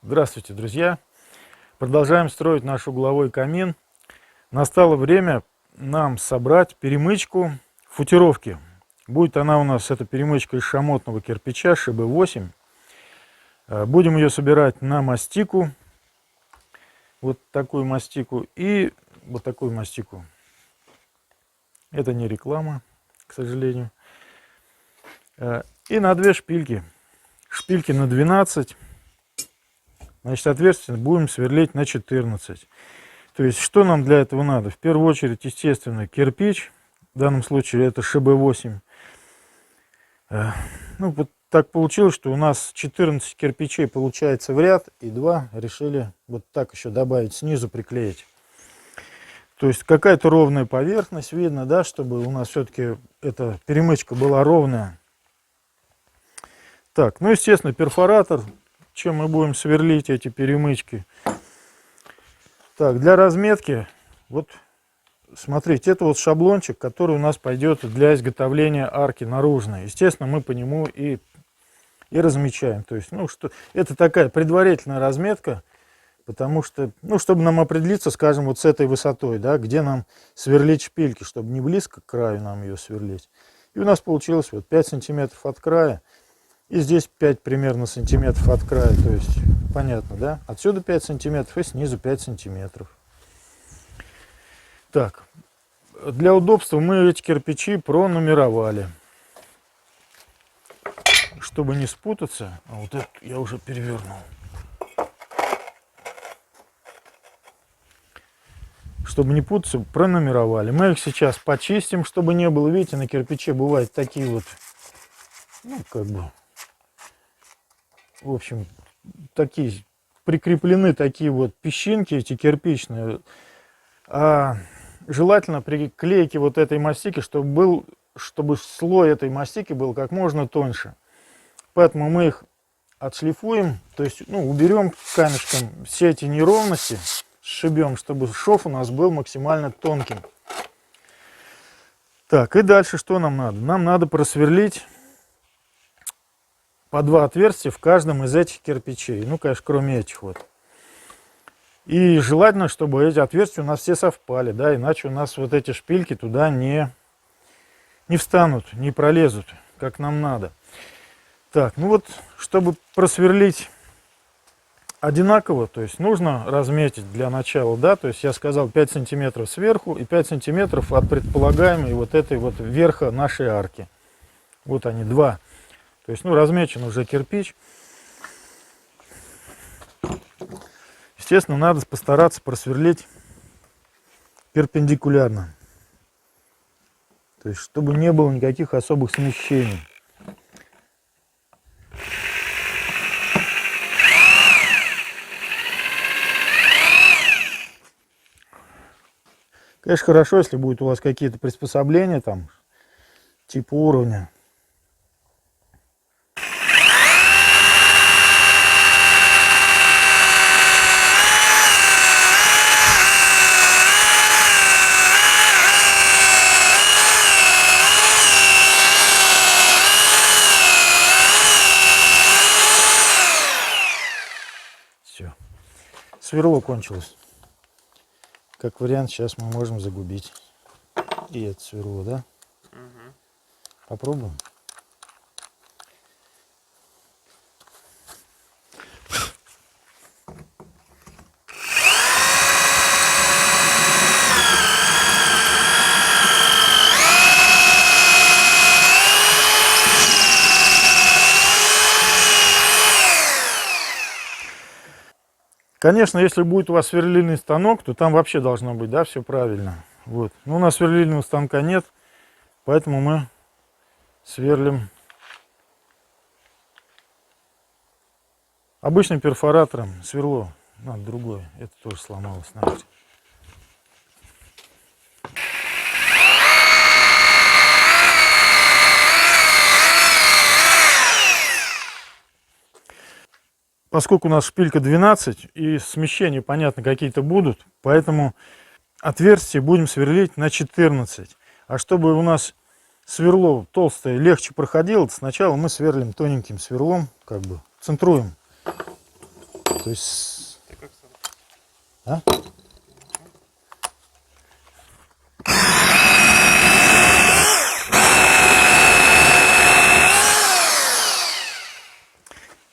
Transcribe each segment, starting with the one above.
Здравствуйте, друзья! Продолжаем строить наш угловой камин. Настало время нам собрать перемычку футировки. Будет она у нас, эта перемычка, из шамотного кирпича ШБ8. Будем ее собирать на мастику. Вот такую мастику и вот такую мастику. Это не реклама, к сожалению. И на две шпильки. Шпильки на 12. Значит, отверстие будем сверлить на 14. То есть, что нам для этого надо? В первую очередь, естественно, кирпич. В данном случае это ШБ8. Ну, вот так получилось, что у нас 14 кирпичей получается в ряд. И 2 решили вот так еще добавить, снизу приклеить. То есть, какая-то ровная поверхность видно, да, чтобы у нас все-таки эта перемычка была ровная. Так, ну, естественно, перфоратор. Чем мы будем сверлить эти перемычки. Так, для разметки, вот смотрите, это вот шаблончик, который у нас пойдет для изготовления арки наружной. Естественно, мы по нему и размечаем. То есть, ну, что это такая предварительная разметка, потому что, ну, чтобы нам определиться, скажем, вот с этой высотой, да, где нам сверлить шпильки, чтобы не близко к краю нам ее сверлить. И у нас получилось вот 5 сантиметров от края. И здесь 5 примерно сантиметров от края, то есть понятно, да? Отсюда 5 сантиметров и снизу 5 сантиметров. Так, для удобства мы эти кирпичи пронумеровали. Чтобы не спутаться, а вот это я уже перевернул. Чтобы не путаться, пронумеровали. Мы их сейчас почистим, чтобы не было, видите, на кирпиче бывают такие вот, ну, как бы... В общем, такие прикреплены такие вот песчинки, эти кирпичные. А желательно при клейке вот этой мастики, чтобы слой этой мастики был как можно тоньше. Поэтому мы их отшлифуем, то есть, ну, уберем камешком все эти неровности, сшибем, чтобы шов у нас был максимально тонким. Так, и дальше что нам надо? Нам надо просверлить по 2 отверстия в каждом из этих кирпичей. Ну, конечно, кроме этих вот. И желательно, чтобы эти отверстия у нас все совпали, да, иначе у нас вот эти шпильки туда не встанут, не пролезут, как нам надо. Так, ну вот, чтобы просверлить одинаково, то есть нужно разметить для начала, да, то есть я сказал 5 сантиметров сверху и 5 сантиметров от предполагаемой вот этой вот верха нашей арки. Вот они, 2. То есть, ну, размечен уже кирпич. Естественно, надо постараться просверлить перпендикулярно. То есть, чтобы не было никаких особых смещений. Конечно, хорошо, если будет у вас какие-то приспособления, там, типа уровня. Сверло кончилось. Как вариант, сейчас мы можем загубить и это сверло, да? Угу. Попробуем. Конечно, если будет у вас сверлильный станок, то там вообще должно быть, да, все правильно. Вот. Но у нас сверлильного станка нет, поэтому мы сверлим обычным перфоратором. Сверло надо другое, это тоже сломалось, наверное. Поскольку у нас шпилька 12 и смещения, понятно, какие-то будут, поэтому отверстие будем сверлить на 14. А чтобы у нас сверло толстое легче проходило, сначала мы сверлим тоненьким сверлом, как бы центруем. То есть... А?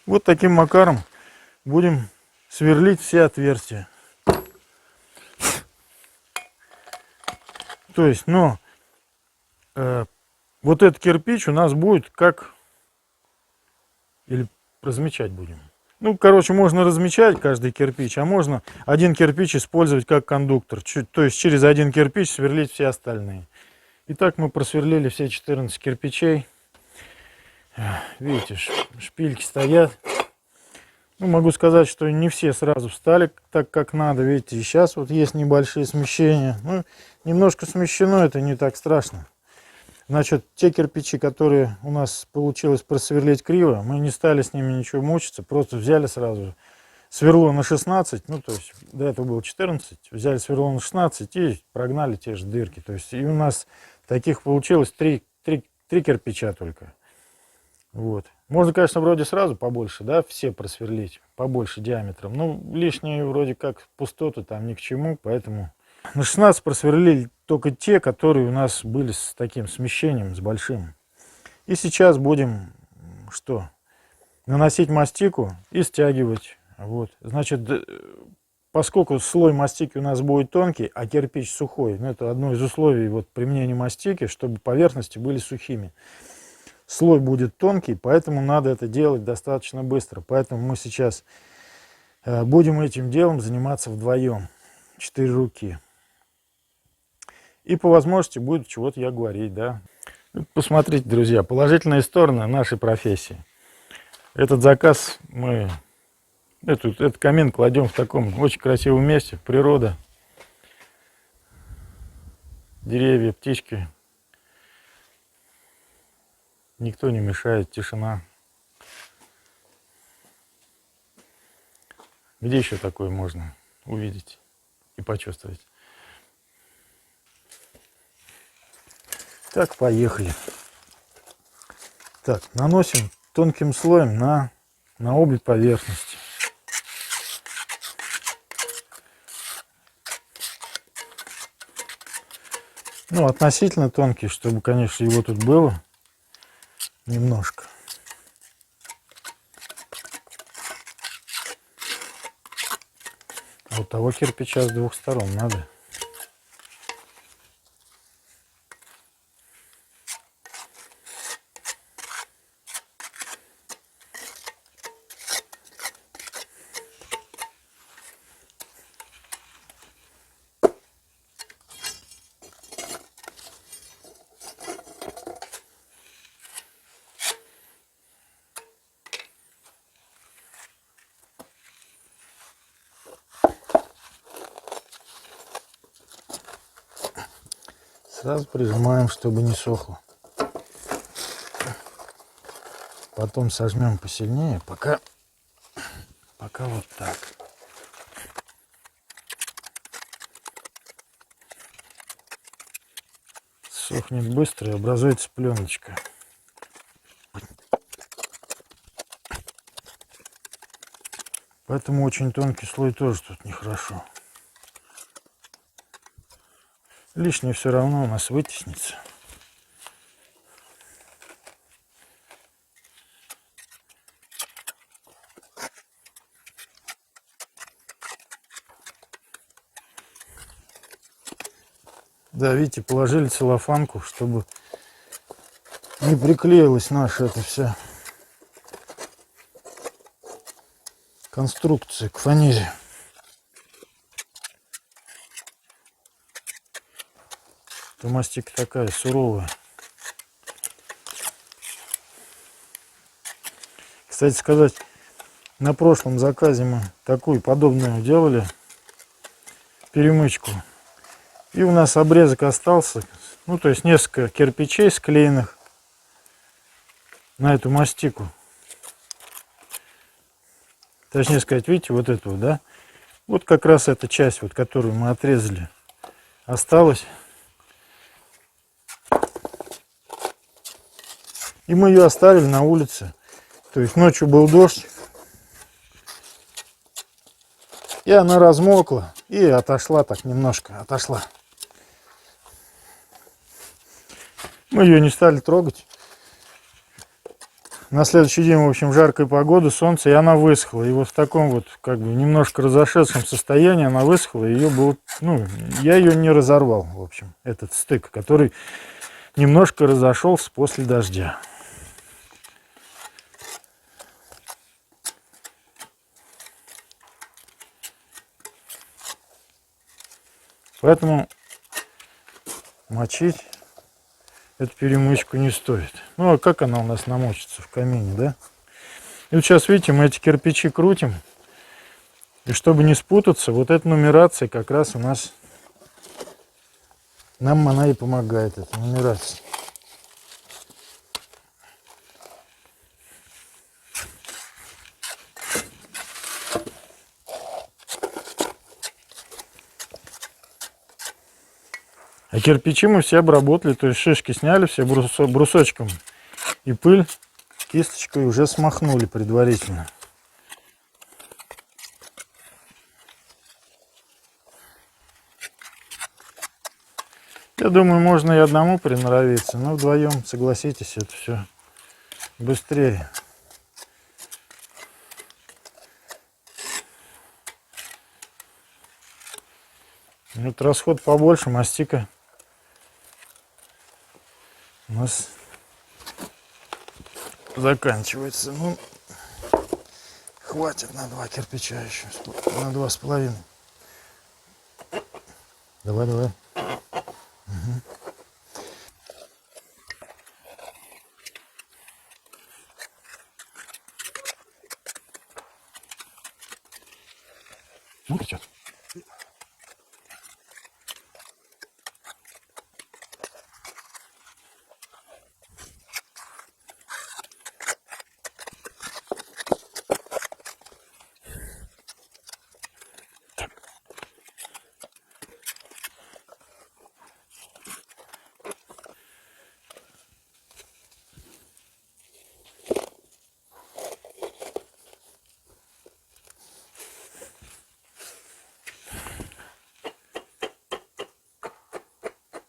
Вот таким макаром будем сверлить все отверстия. То есть, но вот этот кирпич у нас будет как... Или размечать будем. Ну, короче, можно размечать каждый кирпич, а можно один кирпич использовать как кондуктор. То есть через один кирпич сверлить все остальные. Итак, мы просверлили все 14 кирпичей. Видите, шпильки стоят. Ну, могу сказать, что не все сразу встали так, как надо. Видите, и сейчас вот есть небольшие смещения. Ну, немножко смещено, это не так страшно. Значит, те кирпичи, которые у нас получилось просверлить криво, мы не стали с ними ничего мучиться, просто взяли сразу сверло на 16, ну, то есть до этого было 14, взяли сверло на 16 и прогнали те же дырки. То есть и у нас таких получилось 3 кирпича только. Вот. Можно, конечно, вроде сразу побольше, да, все просверлить, побольше диаметром. Ну, лишние вроде как пустоты там ни к чему, поэтому на 16 просверлили только те, которые у нас были с таким смещением, с большим. И сейчас будем что? Наносить мастику и стягивать. Вот. Значит, поскольку слой мастики у нас будет тонкий, а кирпич сухой, ну, это одно из условий вот применения мастики, чтобы поверхности были сухими. Слой будет тонкий, поэтому надо это делать достаточно быстро. Поэтому мы сейчас будем этим делом заниматься вдвоем. 4 руки. И по возможности будет чего-то я говорить, да. Посмотрите, друзья, положительные стороны нашей профессии. Этот заказ мы, этот камин кладем в таком очень красивом месте. Природа, деревья, птички. Никто не мешает, тишина. Где еще такое можно увидеть и почувствовать? Так, поехали. Так, наносим тонким слоем на облик поверхности. Ну, относительно тонкий, чтобы, конечно, его тут было немножко. А вот того кирпича с двух сторон надо. Сразу прижимаем, чтобы не сохло. Потом сожмем посильнее, пока вот так. Сохнет быстро и образуется пленочка. Поэтому очень тонкий слой тоже тут нехорошо. Лишнее все равно у нас вытеснится. Да, видите, положили целлофанку, чтобы не приклеилась наша эта вся конструкция к фанере. Это мастика такая суровая. Кстати сказать, на прошлом заказе мы такую подобную делали перемычку. И у нас обрезок остался, ну, то есть несколько кирпичей склеенных на эту мастику. Точнее сказать, видите, вот эту, да? Вот как раз эта часть, вот, которую мы отрезали, осталась. И мы ее оставили на улице. То есть ночью был дождь. И она размокла и отошла так немножко, отошла. Мы ее не стали трогать. На следующий день, в общем, жаркая погода, солнце, и она высохла. И вот в таком вот, как бы, немножко разошедшем состоянии она высохла. Ее было, ну, я ее не разорвал, в общем, этот стык, который немножко разошелся после дождя. Поэтому мочить эту перемычку не стоит. Ну, а как она у нас намочится в камине, да? И вот сейчас, видите, мы эти кирпичи крутим. И чтобы не спутаться, вот эта нумерация как раз у нас, нам она и помогает, эта нумерация. А кирпичи мы все обработали, то есть шишки сняли все брусочком. И пыль кисточкой уже смахнули предварительно. Я думаю, можно и одному приноровиться, но вдвоем, согласитесь, это все быстрее. Вот расход побольше, мастика у нас заканчивается. Ну, хватит на 2 кирпича еще, на 2,5. Давай, давай. Угу. Ну, кричат.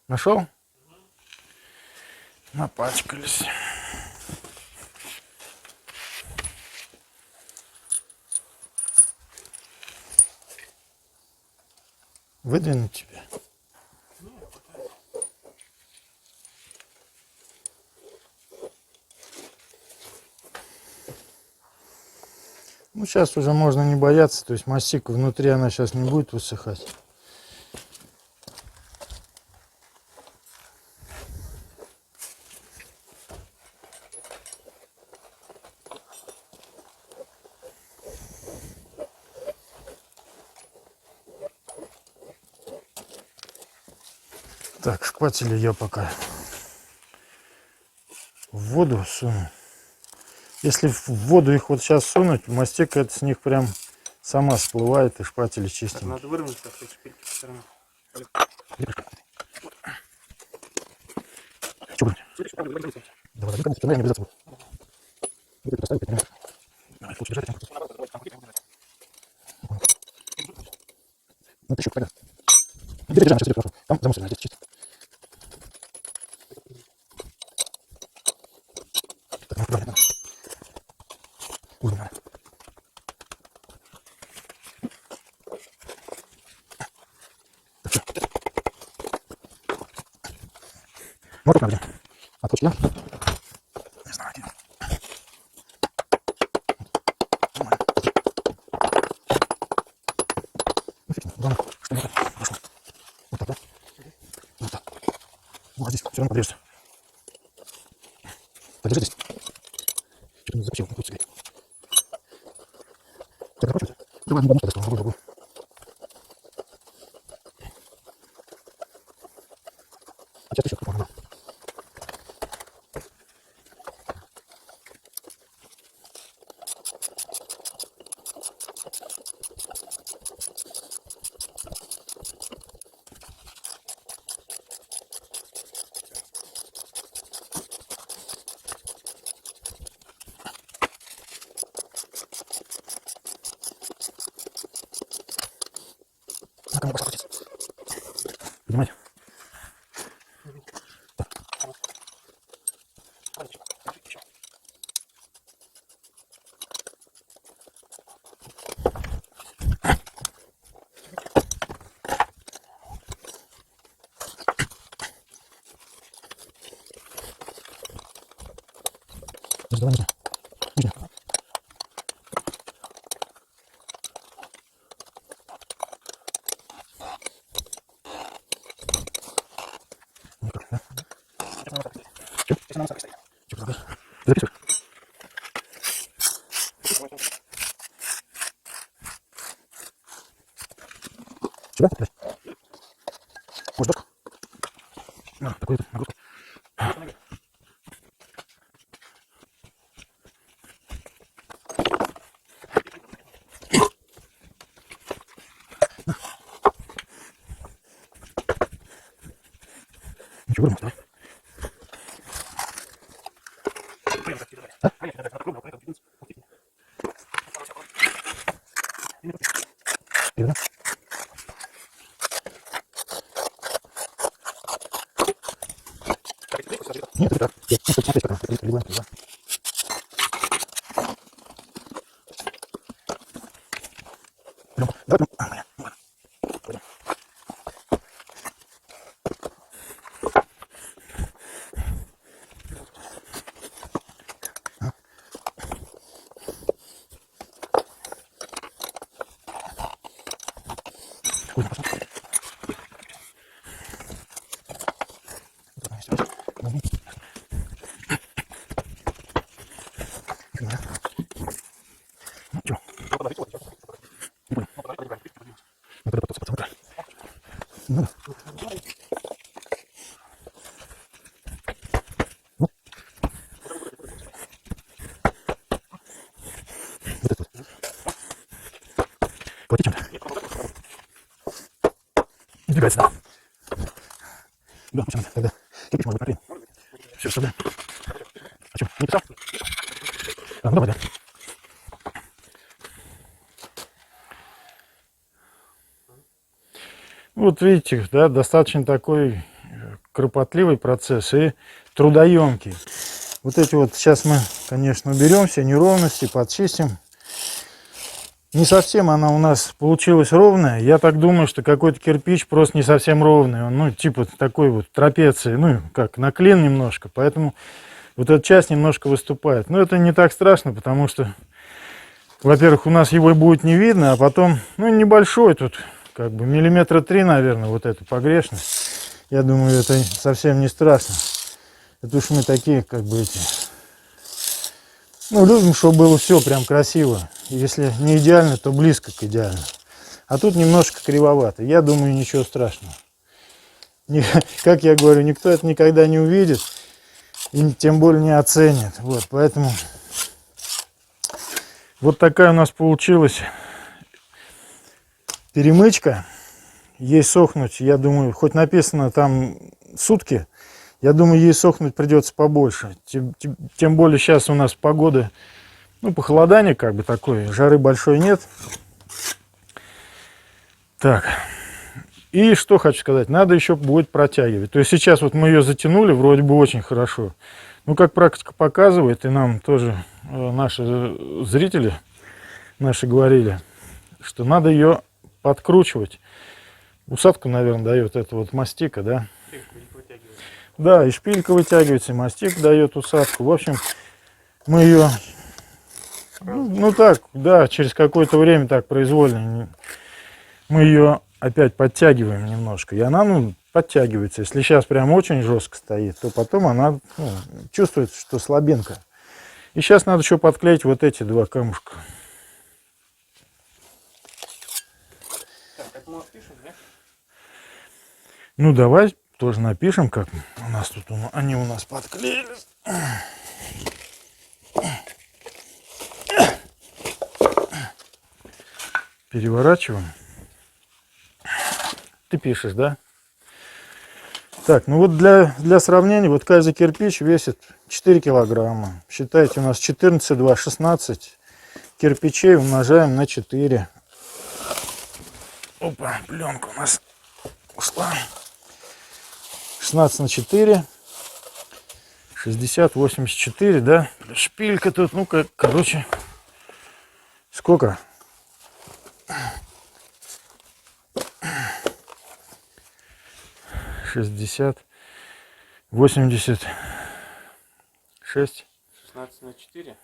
Нашел? Напачкались. Выдвинуть тебя. Ну, сейчас уже можно не бояться, то есть мастика внутри, она сейчас не будет высыхать. Так, шпатели я пока в воду суну. Если в воду их вот сейчас сунуть, мастика это с них прям сама всплывает, и шпатели чистенькие. Надо выровнять так, эти шпильки по сторонам. Давай, не обязательно. Вот это поставить, понимаешь? Давай, лучше бежать, ну, ты еще когда? Держи, сейчас идет, там замусорено, здесь чисто. Так, ну, правильно. Ужин надо. Так, все. Моток надо. Отпусти, да? Не знаю, где. Нормально. Ну, фиг, главное, что не так пошло. Вот так, да? Вот так. Ну, а здесь все равно подрежется. Подержи здесь. Что-то не закусил, не хочется говорить. Так, закручивай. Давай, не что-то сказал, другой. А сейчас еще попробуем. ко мне пошла крутиться. Понимаете? Давай, нижнюю. Записывай. Сюда? Опять? Может, так? Такой нагрузка. Ничего, давай. Передам. Нет, это так. Я смотреть, как это переливаем. Давай, Плати чем-то. Избегается, да. Да, почему тогда кипиш может быть наклеен. Все, оставляем. А что, не писал? А, ну давай, да. Вот видите, да, достаточно такой кропотливый процесс и трудоемкий. Вот эти вот сейчас мы, конечно, уберем все неровности, подчистим. Не совсем она у нас получилась ровная. Я так думаю, что какой-то кирпич просто не совсем ровный. Он, ну, типа такой вот трапеции, ну, как наклин немножко. Поэтому вот эта часть немножко выступает. Но это не так страшно, потому что, во-первых, у нас его будет не видно, а потом, ну, небольшой тут, как бы миллиметра 3, наверное, вот эта погрешность. Я думаю, это совсем не страшно. Это уж мы такие, как бы эти... Ну, любим, чтобы было все прям красиво. Если не идеально, то близко к идеально. А тут немножко кривовато. Я думаю, ничего страшного. Как я говорю, никто это никогда не увидит. И тем более не оценит. Вот, поэтому вот такая у нас получилась перемычка. Ей сохнуть, я думаю, хоть написано там сутки, я думаю, ей сохнуть придется побольше. Тем более сейчас у нас погода, ну, похолодание как бы такое, жары большой нет. Так, и что хочу сказать, надо еще будет протягивать. То есть сейчас вот мы ее затянули, вроде бы очень хорошо. Ну, как практика показывает, и нам тоже наши зрители наши говорили, что надо ее подкручивать. Усадку, наверное, дает это вот мастика, да? Да, и шпилька вытягивается, и мастик дает усадку. В общем, мы ее, ну так, да, через какое-то время так произвольно, мы ее опять подтягиваем немножко. И она, ну, подтягивается. Если сейчас прям очень жестко стоит, то потом она, ну, чувствует, что слабинка. И сейчас надо еще подклеить вот эти два камушка. Так, это мы пишем, да? Ну, давай тоже напишем, как у нас тут, они у нас подклеились. Переворачиваем. Ты пишешь, да? Так, ну вот для сравнения, вот каждый кирпич весит 4 килограмма. Считайте, у нас 14, 2, 16 кирпичей умножаем на 4. Опа, пленка у нас ушла. 16×4. 60, 84, да? Шпилька тут, ну как, короче, сколько? 60, 86. 16×4.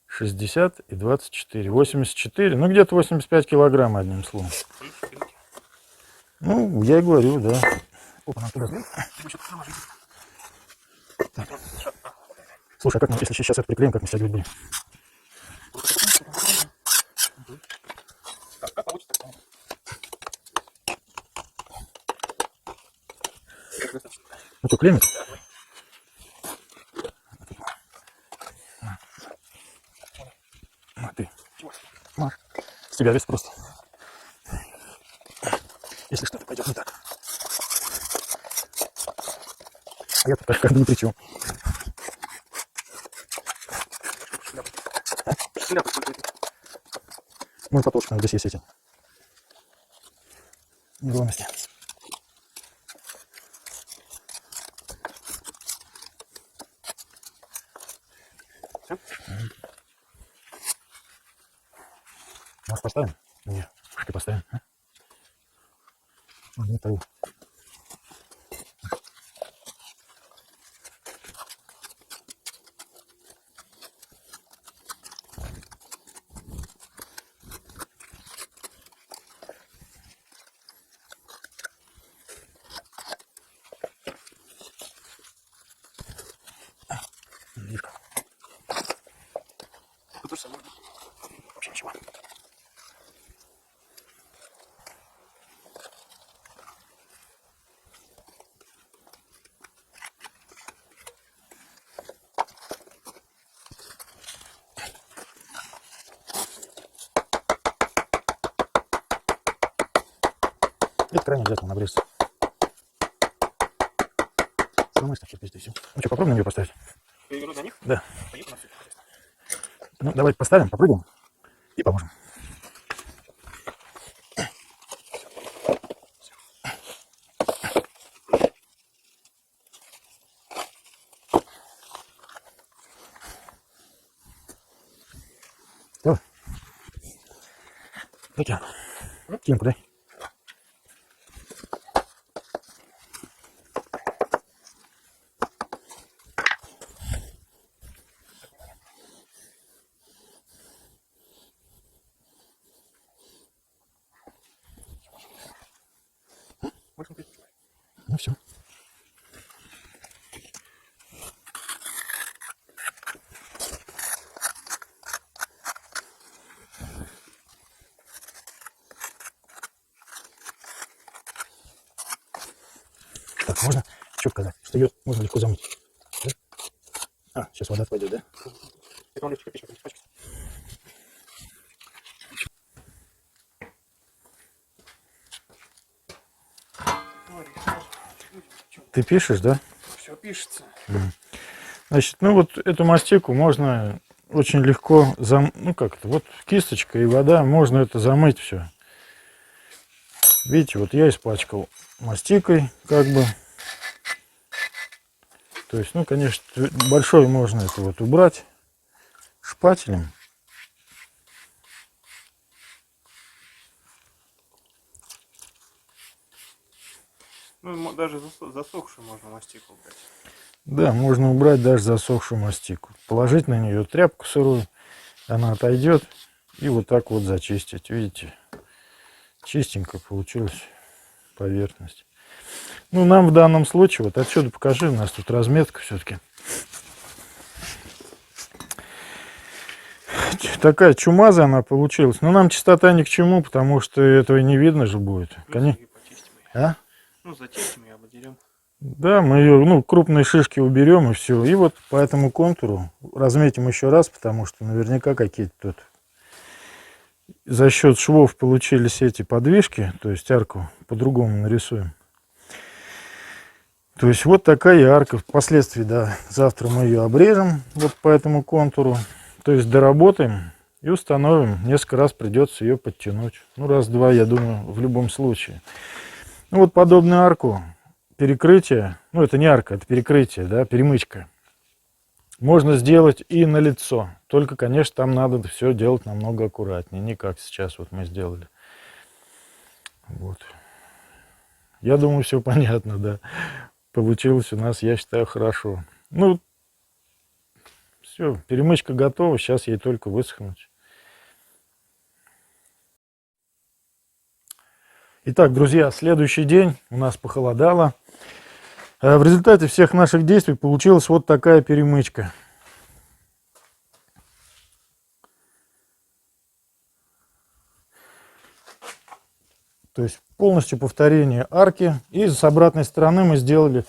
60 и 24. 84, ну где-то 85 килограмм, одним словом. Ну, я и говорю, да. Опа, нам туда. Так. Слушай, а как мы, если сейчас это приклеим, как мы стягивать будем? Так, как получится? Ну что, клемит? Ты. Маш, с тебя вес просто. Если что-то пойдет не так. А я тут как бы ни при чем. Ну и потолочка надо здесь есть эти неровности. Все? Может поставим? Не, ушки поставим. А? Не того. Слишком. Тут тоже самое. Вообще ничего. Это крайне обязательно набрезать. Сломаешь так, везде все. Ну что, попробуем на нее поставить? Ты беру за них? Да. Поехали на всю. Ну, давайте поставим, попробуем и поможем. Давай. Закинь. Кинку дай. Больше не пить. Ну все. Так, можно что сказать? Что ее можно легко замыть. Да? А, сейчас вода пойдет, да? Это он легче пишет, не пачкается. Ты пишешь, да? Все пишется. Значит, ну вот эту мастику можно очень легко, ну как-то, вот кисточка и вода, можно это замыть все. Видите, вот я испачкал мастикой, как бы. То есть, ну, конечно, большой можно это вот убрать шпателем. Ну, даже засохшую можно мастику убрать. Да, можно убрать даже засохшую мастику. Положить на нее тряпку сырую, она отойдет. И вот так вот зачистить. Видите, чистенько получилась поверхность. Ну, нам в данном случае, вот отсюда покажи, у нас тут разметка все-таки. Такая чумазая она получилась. Но нам чистота ни к чему, потому что этого не видно же будет. Конечно. А? Ну, зачистим ее, обдерем. Да, мы ее, ну, крупные шишки уберем и все. И вот по этому контуру разметим еще раз, потому что наверняка какие-то тут за счет швов получились эти подвижки, то есть арку по-другому нарисуем. То есть вот такая арка. Впоследствии, да, завтра мы ее обрежем вот по этому контуру. То есть доработаем И установим. Несколько раз придется ее подтянуть. Ну, раз-два, я думаю, в любом случае. Ну, вот подобную арку перекрытия, ну, это не арка, это перекрытие, да, перемычка, можно сделать и на лицо. Только, конечно, там надо все делать намного аккуратнее. Не как сейчас вот мы сделали. Вот. Я думаю, все понятно, да. Получилось у нас, я считаю, хорошо. Ну, все, перемычка готова. Сейчас ей только высохнуть. Итак, друзья, следующий день у нас похолодало. В результате всех наших действий получилась вот такая перемычка. То есть полностью повторение арки. И с обратной стороны мы сделали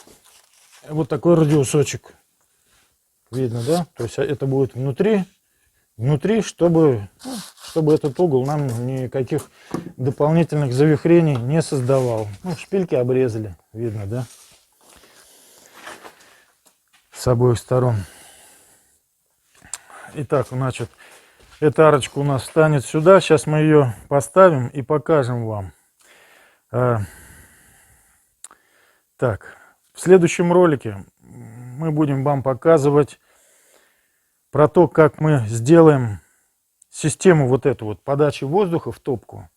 вот такой радиусочек. Видно, да? То есть это будет внутри, чтобы этот угол нам никаких дополнительных завихрений не создавал. Ну, шпильки обрезали, видно, да? С обоих сторон. Итак, значит, эта арочка у нас встанет сюда. Сейчас мы ее поставим и покажем вам. Так, в следующем ролике мы будем вам показывать про то, как мы сделаем систему вот эту вот подачи воздуха в топку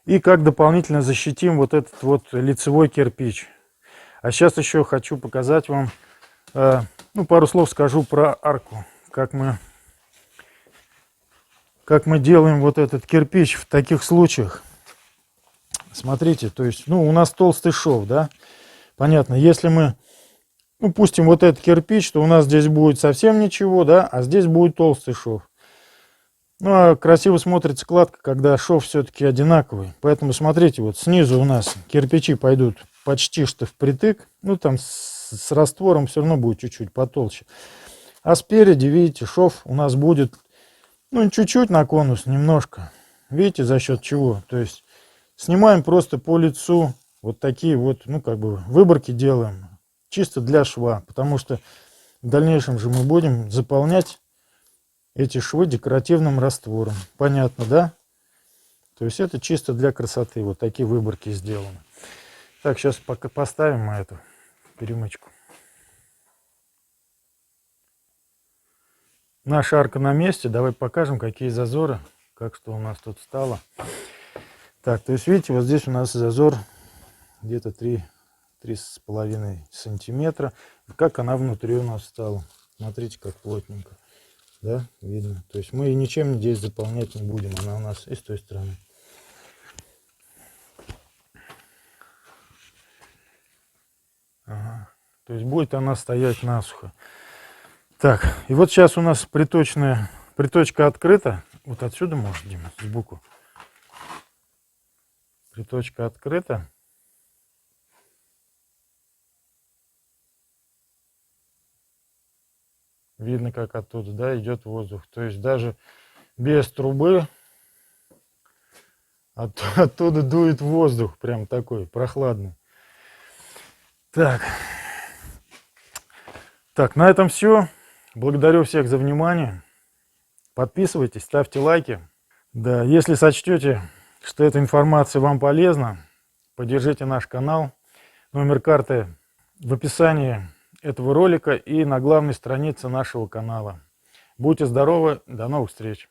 и как дополнительно защитим вот этот вот лицевой кирпич. А сейчас еще хочу показать вам, ну, пару слов скажу про арку, как мы делаем вот этот кирпич в таких случаях. Смотрите, то есть, ну, у нас толстый шов, да, понятно, если мы, ну, пустим вот этот кирпич, то у нас здесь будет совсем ничего, да, а здесь будет толстый шов. Ну, а красиво смотрится кладка, когда шов все-таки одинаковый. Поэтому, смотрите, вот снизу у нас кирпичи пойдут почти что впритык. Ну, там с раствором все равно будет чуть-чуть потолще. А спереди, видите, шов у нас будет, ну, чуть-чуть на конус, немножко. Видите, за счет чего? То есть снимаем просто по лицу вот такие вот, ну, как бы выборки делаем. Чисто для шва. Потому что в дальнейшем же мы будем заполнять эти швы декоративным раствором. Понятно, да? То есть это чисто для красоты. Вот такие выборки сделаны. Так, сейчас пока поставим мы эту перемычку. Наша арка на месте. Давай покажем, какие зазоры. Как что у нас тут стало. Так, то есть видите, вот здесь у нас зазор где-то 3,5 сантиметра. Как она внутри у нас стала. Смотрите, как плотненько. Да, видно. То есть мы ничем здесь заполнять не будем. Она у нас и с той стороны. Ага. То есть будет она стоять насухо. Так, и вот сейчас у нас приточка открыта. Вот отсюда может, Дима, сбоку. Приточка открыта. Видно, как оттуда, да, идет воздух. То есть даже без трубы оттуда дует воздух. Прям такой прохладный. Так, на этом все. Благодарю всех за внимание. Подписывайтесь, ставьте лайки. Да, если сочтете, что эта информация вам полезна, поддержите наш канал. Номер карты в описании этого ролика и на главной странице нашего канала. Будьте здоровы, до новых встреч!